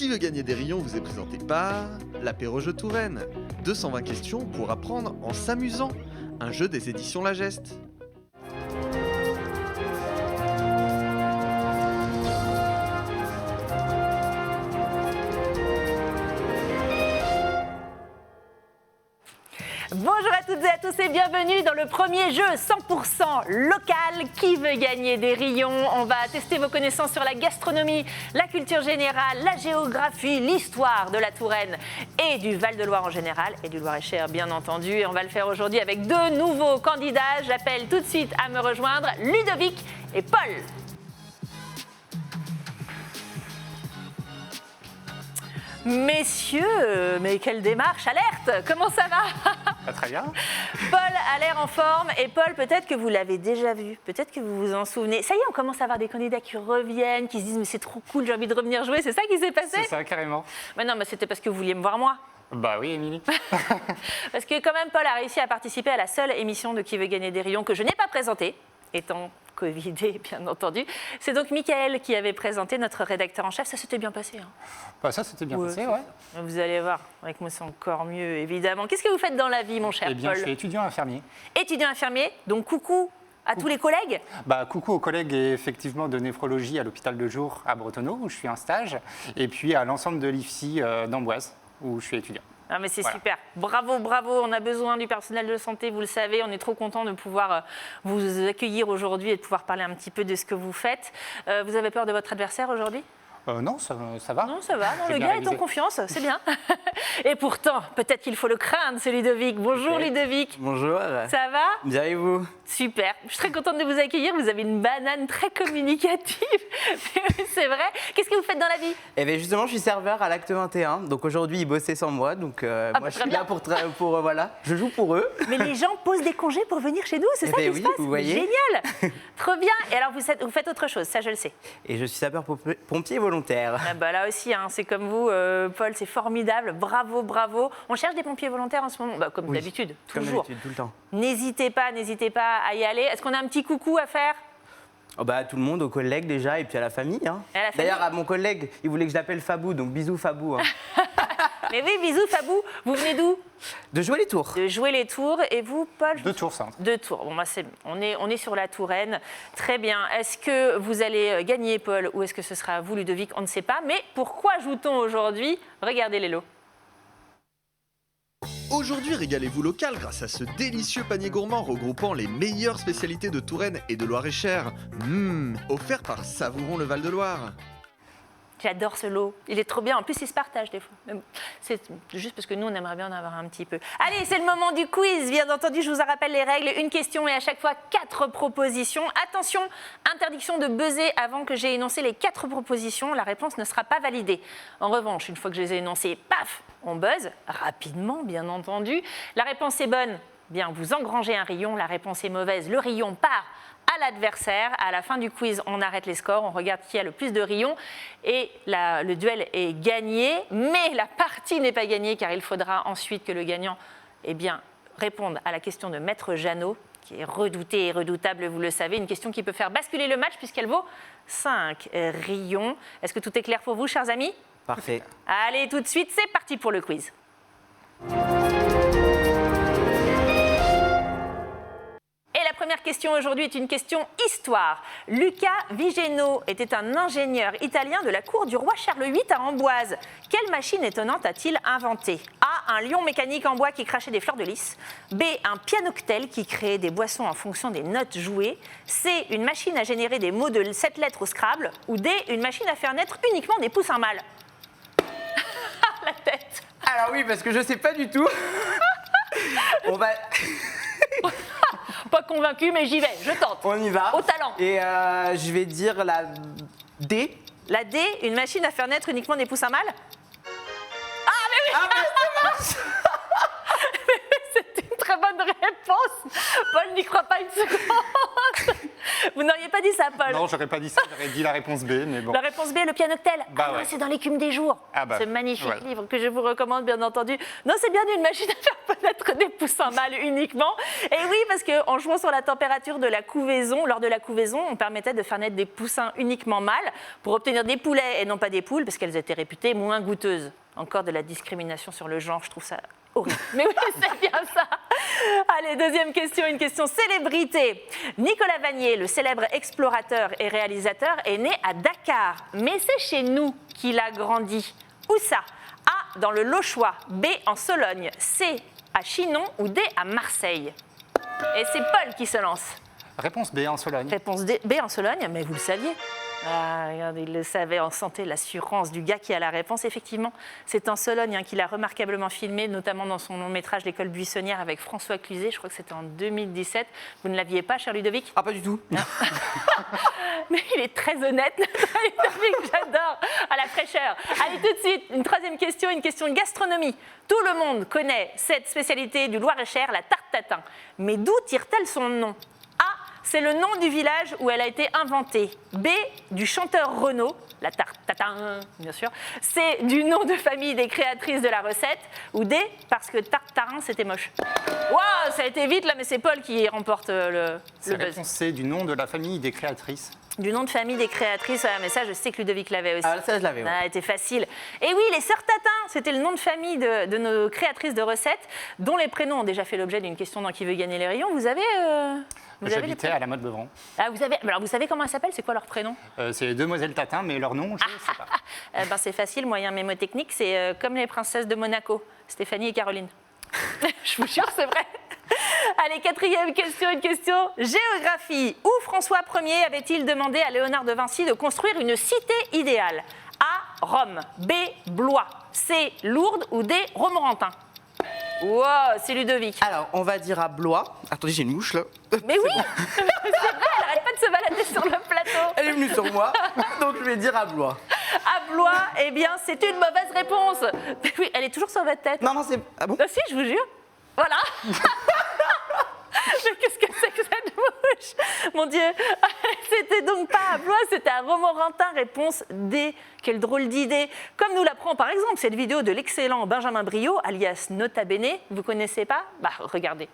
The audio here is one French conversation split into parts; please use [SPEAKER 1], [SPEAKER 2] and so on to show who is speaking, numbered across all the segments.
[SPEAKER 1] Qui veut gagner des rayons vous est présenté par l'Apéro-Jeu Touraine. 220 questions pour apprendre en s'amusant. Un jeu des éditions La Geste.
[SPEAKER 2] Bonjour à toutes et à tous et bienvenue dans le premier jeu 100% local. Qui veut gagner des rayons? On va tester vos connaissances sur la gastronomie, la culture générale, la géographie, l'histoire de la Touraine et du Val-de-Loire en général et du Loir-et-Cher bien entendu. Et on va le faire aujourd'hui avec deux nouveaux candidats. J'appelle tout de suite à me rejoindre Ludovic et Paul. Messieurs, mais quelle démarche, alerte! Comment ça va?
[SPEAKER 3] Très bien.
[SPEAKER 2] Paul a l'air en forme et Paul, peut-être que vous l'avez déjà vu, peut-être que vous vous en souvenez. Ça y est, on commence à avoir des candidats qui reviennent, qui se disent mais c'est trop cool, j'ai envie de revenir jouer, c'est ça qui s'est passé?
[SPEAKER 3] C'est ça, carrément.
[SPEAKER 2] Mais non, mais c'était parce que vous vouliez me voir moi.
[SPEAKER 3] Bah oui, Émilie.
[SPEAKER 2] Parce que quand même, Paul a réussi à participer à la seule émission de Qui veut gagner des rayons que je n'ai pas présentée, étant Covidé, bien entendu. C'est donc Mickaël qui avait présenté, notre rédacteur en chef. Ça s'était bien passé. Hein.
[SPEAKER 3] Bah ça, c'était bien passé, ouais.
[SPEAKER 2] Vous allez voir, avec moi c'est encore mieux, évidemment. Qu'est-ce que vous faites dans la vie, mon cher Paul?
[SPEAKER 3] Eh bien, je suis étudiant infirmier.
[SPEAKER 2] Étudiant infirmier, donc coucou à tous les collègues.
[SPEAKER 3] Bah, coucou aux collègues effectivement de néphrologie à l'hôpital de jour à Bretonneau, où je suis en stage, et puis à l'ensemble de l'IFSI d'Amboise, où je suis étudiant.
[SPEAKER 2] Ah mais c'est
[SPEAKER 3] Voilà.
[SPEAKER 2] super. Bravo, bravo. On a besoin du personnel de santé, vous le savez. On est trop content de pouvoir vous accueillir aujourd'hui et de pouvoir parler un petit peu de ce que vous faites. Vous avez peur de votre adversaire aujourd'hui?
[SPEAKER 3] Non, ça va.
[SPEAKER 2] Non, ça va. Non,
[SPEAKER 3] J'ai
[SPEAKER 2] le
[SPEAKER 3] bien
[SPEAKER 2] gars
[SPEAKER 3] révisé.
[SPEAKER 2] est en confiance, c'est bien. Et pourtant, peut-être qu'il faut le craindre, c'est Ludovic. Bonjour Ludovic.
[SPEAKER 4] Bonjour.
[SPEAKER 2] Ça va?
[SPEAKER 4] Bien et vous?
[SPEAKER 2] Super. Je suis très contente de vous accueillir. Vous avez une banane très communicative. C'est vrai. Qu'est-ce que vous faites dans la vie?
[SPEAKER 4] Eh bien justement, je suis serveur à l'Acte 21. Donc aujourd'hui, ils bossaient sans moi. Donc moi, je
[SPEAKER 2] très
[SPEAKER 4] suis
[SPEAKER 2] bien.
[SPEAKER 4] là pour voilà, je joue pour eux.
[SPEAKER 2] Mais les gens posent des congés pour venir chez nous, c'est ça
[SPEAKER 4] ben
[SPEAKER 2] qui
[SPEAKER 4] oui,
[SPEAKER 2] se passe?
[SPEAKER 4] vous voyez.
[SPEAKER 2] Génial. Trop bien. Et alors, vous faites autre chose, ça je le sais.
[SPEAKER 4] Et je suis sapeur-pompier volontaire.
[SPEAKER 2] Ah bah là aussi, hein, c'est comme vous, Paul, c'est formidable. Bravo, bravo. On cherche des pompiers volontaires en ce moment, comme
[SPEAKER 4] Oui,
[SPEAKER 2] d'habitude,
[SPEAKER 4] Comme
[SPEAKER 2] toujours.
[SPEAKER 4] d'habitude, tout le temps.
[SPEAKER 2] N'hésitez pas à y aller. Est-ce qu'on a un petit coucou à faire?
[SPEAKER 4] Oh bah, à tout le monde, aux collègues déjà, et puis à la famille. Hein.
[SPEAKER 2] À la famille.
[SPEAKER 4] D'ailleurs, à mon collègue, il voulait que je l'appelle Fabou, donc bisous Fabou. Hein.
[SPEAKER 2] Mais oui, bisous Fabou. Vous venez d'où?
[SPEAKER 4] De jouer les tours.
[SPEAKER 2] De jouer les tours. Et vous, Paul?
[SPEAKER 3] Deux tours centre.
[SPEAKER 2] Deux tours. Bon, moi, on est sur la Touraine. Très bien. Est-ce que vous allez gagner, Paul, ou est-ce que ce sera vous, Ludovic? On ne sait pas. Mais pourquoi joue-t-on aujourd'hui? Regardez les lots.
[SPEAKER 1] Aujourd'hui, régalez-vous local grâce à ce délicieux panier gourmand regroupant les meilleures spécialités de Touraine et de Loir-et-Cher. Offert par Savouron le Val-de-Loire.
[SPEAKER 2] J'adore ce lot. Il est trop bien. En plus, il se partage des fois. Mais bon, c'est juste parce que nous, on aimerait bien en avoir un petit peu. Allez, c'est le moment du quiz. Bien entendu, je vous en rappelle les règles. Une question et à chaque fois 4 propositions. Attention, interdiction de buzzer avant que j'ai énoncé les 4 propositions. La réponse ne sera pas validée. En revanche, une fois que je les ai énoncées, paf, on buzz rapidement, bien entendu. La réponse est bonne. Bien, vous engrangez un rayon. La réponse est mauvaise. Le rayon part à l'adversaire. À la fin du quiz, on arrête les scores, on regarde qui a le plus de rayons et le duel est gagné, mais la partie n'est pas gagnée car il faudra ensuite que le gagnant réponde à la question de Maître Jeannot, qui est redoutée et redoutable, vous le savez, une question qui peut faire basculer le match puisqu'elle vaut 5 rayons. Est-ce que tout est clair pour vous, chers amis?
[SPEAKER 4] Parfait.
[SPEAKER 2] Allez, tout de suite, c'est parti pour le quiz. La première question aujourd'hui est une question histoire. Luca Vigeno était un ingénieur italien de la cour du roi Charles VIII à Amboise. Quelle machine étonnante a-t-il inventé? A. Un lion mécanique en bois qui crachait des fleurs de lys. B. Un pianoctel qui créait des boissons en fonction des notes jouées. C. Une machine à générer des mots de 7 lettres au Scrabble. Ou D. Une machine à faire naître uniquement des poussins mâles. La tête.
[SPEAKER 4] Alors oui, parce que je sais pas du tout. On va...
[SPEAKER 2] Pas convaincu, mais j'y vais, je tente.
[SPEAKER 4] On y va.
[SPEAKER 2] Au talent.
[SPEAKER 4] Et je vais dire la D.
[SPEAKER 2] La D, une machine à faire naître uniquement des poussins mâles? Ah, mais oui!
[SPEAKER 4] Ah, mais
[SPEAKER 2] C'est une très bonne bonne réponse. Paul n'y croit pas une seconde. Vous n'auriez pas dit ça, Paul?
[SPEAKER 3] Non, j'aurais pas dit ça, j'aurais dit la réponse B, mais bon.
[SPEAKER 2] La réponse B, le pianoctel.
[SPEAKER 3] Bah
[SPEAKER 2] Ah non,
[SPEAKER 3] ouais.
[SPEAKER 2] c'est dans l'écume des jours.
[SPEAKER 3] Ah bah,
[SPEAKER 2] Ce magnifique
[SPEAKER 3] voilà.
[SPEAKER 2] livre que je vous recommande, bien entendu. Non, c'est bien une machine à faire connaître des poussins mâles uniquement. Et oui, parce qu'en jouant sur la température de la couvaison, lors de la couvaison, on permettait de faire naître des poussins uniquement mâles pour obtenir des poulets et non pas des poules, parce qu'elles étaient réputées moins goûteuses. Encore de la discrimination sur le genre, je trouve ça horrible. Mais oui, c'est bien ça. Allez, deuxième question, une question célébrité. Nicolas Vanier, le célèbre explorateur et réalisateur, est né à Dakar. Mais c'est chez nous qu'il a grandi. Où ça? A, dans le Lochois. B, en Sologne. C, à Chinon. Ou D, à Marseille. Et c'est Paul qui se lance.
[SPEAKER 3] Réponse B en Sologne.
[SPEAKER 2] Réponse D, B, en Sologne. Mais vous le saviez. Ah, regardez, il le savait, on sentait l'assurance du gars qui a la réponse. Effectivement, c'est en Sologne qu'il a remarquablement filmé, notamment dans son long métrage L'école buissonnière avec François Cluzet. Je crois que c'était en 2017. Vous ne l'aviez pas, cher Ludovic?
[SPEAKER 4] Ah, pas du tout.
[SPEAKER 2] Mais il est très honnête, notre Ludovic, j'adore. À la fraîcheur. Allez, tout de suite, une troisième question, une question de gastronomie. Tout le monde connaît cette spécialité du Loir-et-Cher, la tarte tatin. Mais d'où tire-t-elle son nom? A, c'est le nom du village où elle a été inventée. B, du chanteur Renaud, la tarte tatin, bien sûr. C, du nom de famille des créatrices de la recette. Ou D, parce que tartarin, c'était moche. Waouh, ça a été vite là, mais c'est Paul qui remporte le
[SPEAKER 3] C'est
[SPEAKER 2] buzz.
[SPEAKER 3] réponse C, du nom de la famille des créatrices.
[SPEAKER 2] Du nom de famille des créatrices, mais ça, je sais que Ludovic l'avait aussi.
[SPEAKER 4] Ah, ça, je l'avais, ouais.
[SPEAKER 2] Ça a été facile. Et oui, les sœurs Tatin, c'était le nom de famille de nos créatrices de recettes, dont les prénoms ont déjà fait l'objet d'une question dans Qui veut gagner les rayons. Vous avez les
[SPEAKER 3] J'habitais
[SPEAKER 2] prénoms
[SPEAKER 3] à la Motte Beuvron.
[SPEAKER 2] Ah, alors, vous savez comment elles s'appellent? C'est quoi leur prénom?
[SPEAKER 3] C'est les demoiselles Tatin, mais leur nom, je ne sais pas.
[SPEAKER 2] C'est facile, moyen mémotechnique. C'est comme les princesses de Monaco, Stéphanie et Caroline. Je vous jure, c'est vrai. Allez, quatrième question, une question géographie. Où François Ier avait-il demandé à Léonard de Vinci de construire une cité idéale? A, Rome. B, Blois. C, Lourdes. Ou D, Romorantin. Wow, c'est Ludovic.
[SPEAKER 4] Alors, on va dire à Blois. Attendez, j'ai une mouche là.
[SPEAKER 2] Mais oui, c'est vrai, elle n'arrête pas de se balader sur le plateau.
[SPEAKER 4] Elle est venue sur moi, donc je vais dire à Blois.
[SPEAKER 2] À Blois, eh bien, c'est une mauvaise réponse. Mais oui, elle est toujours sur votre tête.
[SPEAKER 4] Non, non, c'est. Ah bon?
[SPEAKER 2] Ah si, je vous jure. Voilà. Mais qu'est-ce que c'est que cette mouche? Mon Dieu. C'était donc pas à Blois, c'était à Romorantin. Réponse D. Quelle drôle d'idée. Comme nous l'apprend par exemple cette vidéo de l'excellent Benjamin Briot, alias Nota Bene. Vous connaissez pas? Bah, regardez.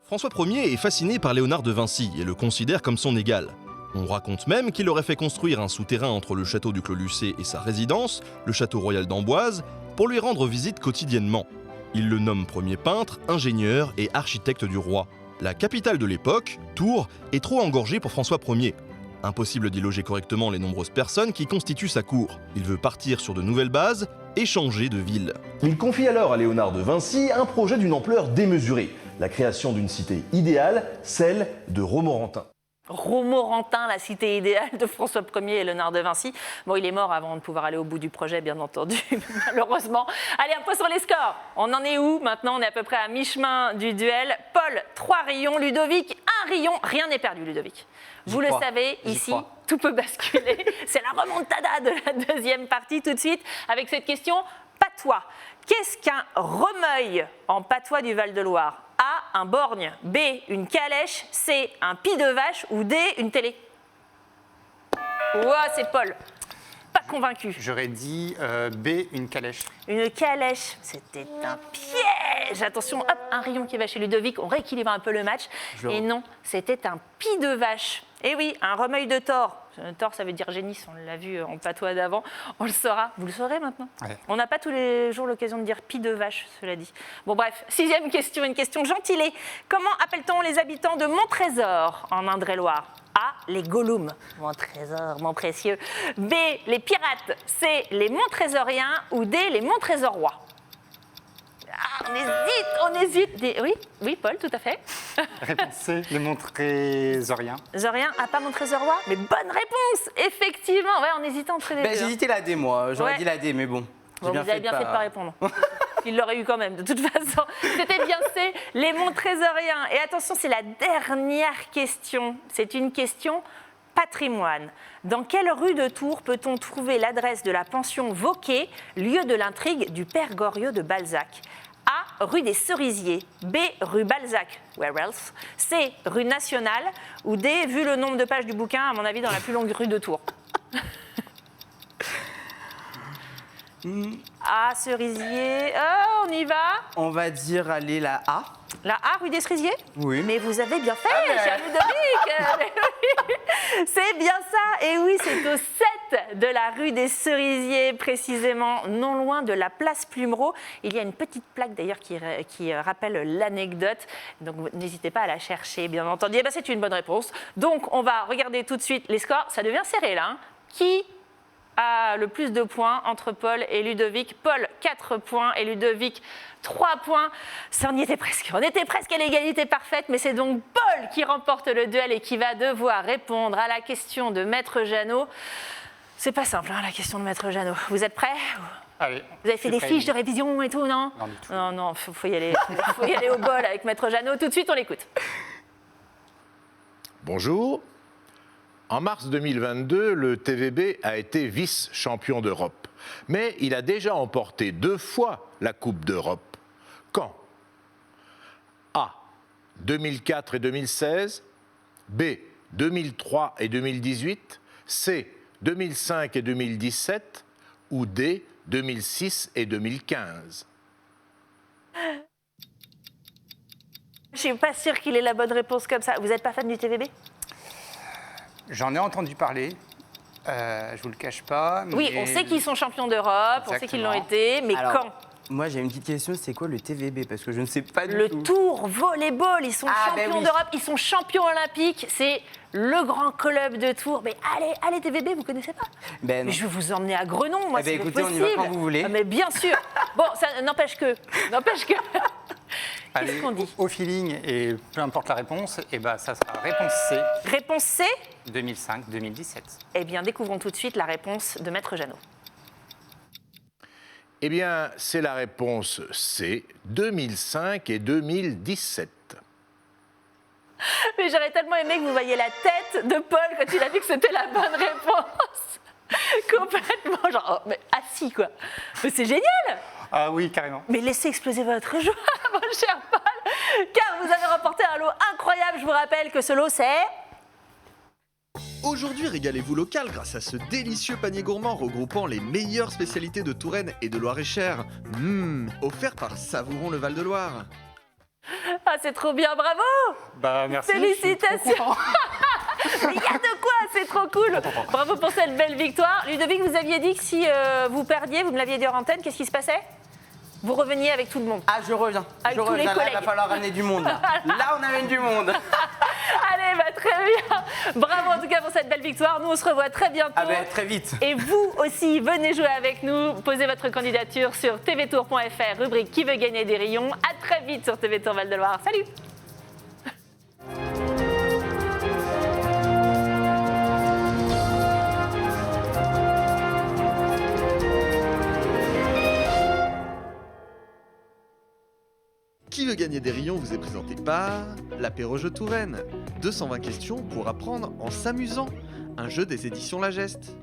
[SPEAKER 5] François Ier est fasciné par Léonard de Vinci et le considère comme son égal. On raconte même qu'il aurait fait construire un souterrain entre le château du Clos Lucé et sa résidence, le château royal d'Amboise, pour lui rendre visite quotidiennement. Il le nomme premier peintre, ingénieur et architecte du roi. La capitale de l'époque, Tours, est trop engorgée pour François Ier. Impossible d'y loger correctement les nombreuses personnes qui constituent sa cour. Il veut partir sur de nouvelles bases et changer de ville.
[SPEAKER 6] Il confie alors à Léonard de Vinci un projet d'une ampleur démesurée, la création d'une cité idéale, celle de Romorantin.
[SPEAKER 2] Romorantin, la cité idéale de François Ier et Léonard de Vinci. Bon, il est mort avant de pouvoir aller au bout du projet, bien entendu, malheureusement. Allez, un point sur les scores. On en est où? Maintenant, on est à peu près à mi-chemin du duel. Paul, 3 rayons. Ludovic, 1 rayon. Rien n'est perdu, Ludovic. Vous le savez, ici, tout peut basculer. C'est la remontada de la deuxième partie, tout de suite, avec cette question patois. Qu'est-ce qu'un remeuil en patois du Val-de-Loire? A, un borgne. B, une calèche. C, un pis de vache. Ou D, une télé. Ouah, c'est Paul. Pas convaincu.
[SPEAKER 3] J'aurais dit B, une calèche.
[SPEAKER 2] Une calèche, c'était un piège. Attention, hop, un rayon qui va chez Ludovic, on rééquilibre un peu le match. Et non, c'était un pis de vache. Et oui, un remeuil de tord. Tord, ça veut dire génisse, on l'a vu en patois d'avant. On le saura. Vous le saurez maintenant.
[SPEAKER 3] Ouais.
[SPEAKER 2] On n'a pas tous les jours l'occasion de dire pis de vache, cela dit. Bon, bref, 6e question, une question gentilée. Comment appelle-t-on les habitants de Montrésor en Indre-et-Loire? A, les Gollum, mon trésor, mon précieux. B, les pirates. C, les Montrésoriens. Ou D, les Montrésorois. Ah, on hésite. Oui, Paul, tout à fait.
[SPEAKER 3] Réponse C, les Montrésoriens.
[SPEAKER 2] Zorien, pas Montrésorois? Mais bonne réponse, effectivement. Ouais, on hésitait entre les deux.
[SPEAKER 4] J'ai hésité la D, moi. J'aurais
[SPEAKER 2] Ouais.
[SPEAKER 4] dit la D, mais bon.
[SPEAKER 2] Bon, vous avez bien fait de pas répondre. Il l'aurait eu quand même, de toute façon. C'était bien C, les Montrésoriens. Et attention, c'est la dernière question. C'est une question patrimoine. Dans quelle rue de Tours peut-on trouver l'adresse de la pension Vauquet, lieu de l'intrigue du père Goriot de Balzac? A, rue des Cerisiers, B, rue Balzac, where else, C, rue Nationale, ou D, vu le nombre de pages du bouquin, à mon avis, dans la plus longue rue de Tours. A, Cerisier, on y va.
[SPEAKER 4] On va dire, allez, la A.
[SPEAKER 2] La A, rue des Cerisiers?
[SPEAKER 4] Oui.
[SPEAKER 2] Mais vous avez bien fait, cher Ludovic. Mais oui, c'est bien ça. Et oui, c'est au 7 de la rue des Cerisiers, précisément, non loin de la place Plumereau. Il y a une petite plaque d'ailleurs qui rappelle l'anecdote. Donc n'hésitez pas à la chercher, bien entendu. Et ben, c'est une bonne réponse. Donc on va regarder tout de suite les scores. Ça devient serré là. Hein. Qui a le plus de points entre Paul et Ludovic? Paul, 4 points et Ludovic, 3 points. Ça, on y était presque. On était presque à l'égalité parfaite, mais c'est donc Paul qui remporte le duel et qui va devoir répondre à la question de Maître Jeannot. C'est pas simple, hein, la question de Maître Jeannot. Vous êtes prêts?
[SPEAKER 3] Allez,
[SPEAKER 2] Vous avez fait des fiches de révision et tout, non?
[SPEAKER 3] Non, du tout.
[SPEAKER 2] Non, faut y aller. Faut y aller au bol avec Maître Jeannot. Tout de suite, on l'écoute.
[SPEAKER 7] Bonjour. En mars 2022, le TVB a été vice-champion d'Europe. Mais il a déjà emporté 2 fois la Coupe d'Europe. Quand? A. 2004 et 2016. B. 2003 et 2018. C. 2005 et 2017. Ou D. 2006 et 2015.
[SPEAKER 2] Je suis pas sûre qu'il ait la bonne réponse comme ça. Vous n'êtes pas fan du TVB?
[SPEAKER 3] J'en ai entendu parler, je vous le cache pas.
[SPEAKER 2] Oui,
[SPEAKER 3] mais-
[SPEAKER 2] on sait qu'ils sont champions d'Europe, on sait qu'ils l'ont été, mais
[SPEAKER 4] Alors,
[SPEAKER 2] quand?
[SPEAKER 4] Moi, j'ai une petite question, c'est quoi le TVB? Parce que je ne sais pas du
[SPEAKER 2] Le
[SPEAKER 4] tout.
[SPEAKER 2] Tour Volleyball, ils sont
[SPEAKER 4] Ah,
[SPEAKER 2] champions
[SPEAKER 4] ben oui.
[SPEAKER 2] d'Europe, ils sont champions olympiques, c'est le grand club de Tours. Mais allez TVB, vous connaissez pas?
[SPEAKER 4] Ben
[SPEAKER 2] Mais
[SPEAKER 4] non.
[SPEAKER 2] je vais vous emmener à Grenon, moi,
[SPEAKER 4] Eh ben,
[SPEAKER 2] c'est
[SPEAKER 4] écoutez, on y
[SPEAKER 2] possible.
[SPEAKER 4] va quand vous voulez.
[SPEAKER 2] Ah, mais bien sûr. Bon, ça n'empêche que.
[SPEAKER 3] Allez,
[SPEAKER 2] Qu'est-ce qu'on dit?
[SPEAKER 3] Au feeling, et peu importe la réponse, et ben, ça sera réponse C,
[SPEAKER 2] Réponse C?
[SPEAKER 3] 2005-2017.
[SPEAKER 2] Eh bien, découvrons tout de suite la réponse de Maître Jeannot.
[SPEAKER 7] Eh bien, c'est la réponse C. 2005 et 2017.
[SPEAKER 2] Mais j'aurais tellement aimé que vous voyiez la tête de Paul quand il a vu que c'était la bonne réponse. Complètement, genre, oh, mais assis quoi. Mais c'est génial.
[SPEAKER 3] Ah oui, carrément.
[SPEAKER 2] Mais laissez exploser votre joie, mon cher Paul, car vous avez remporté un lot incroyable. Je vous rappelle que ce lot, c'est...
[SPEAKER 1] Aujourd'hui, régalez-vous local grâce à ce délicieux panier gourmand regroupant les meilleures spécialités de Touraine et de Loir-et-Cher. Offert par Savouron le Val-de-Loire.
[SPEAKER 2] Ah, c'est trop bien, bravo.
[SPEAKER 3] Bah, merci. je suis trop
[SPEAKER 2] Félicitations.
[SPEAKER 3] content.
[SPEAKER 2] Mais il y a de quoi, c'est trop cool. Bravo pour cette belle victoire. Ludovic, vous aviez dit que si vous perdiez, vous me l'aviez dit en antenne, qu'est-ce qui se passait? Vous reveniez avec tout le monde.
[SPEAKER 4] Ah, je reviens.
[SPEAKER 2] Avec
[SPEAKER 4] Je
[SPEAKER 2] tous les
[SPEAKER 4] reviens. Là, il va
[SPEAKER 2] collègues.
[SPEAKER 4] falloir ramener du monde. Là, on amène du monde.
[SPEAKER 2] Allez, bah, très bien. Bravo en tout cas pour cette belle victoire. Nous, on se revoit très bientôt.
[SPEAKER 4] Ah ben, très vite.
[SPEAKER 2] Et vous aussi, venez jouer avec nous. Posez votre candidature sur tvtour.fr, rubrique Qui veut gagner des rayons. À très vite sur TV Tour Val-de-Loire. Salut.
[SPEAKER 1] Qui veut gagner des rayons vous est présenté par l'apéro jeu Touraine. 220 questions pour apprendre en s'amusant. Un jeu des éditions La Geste.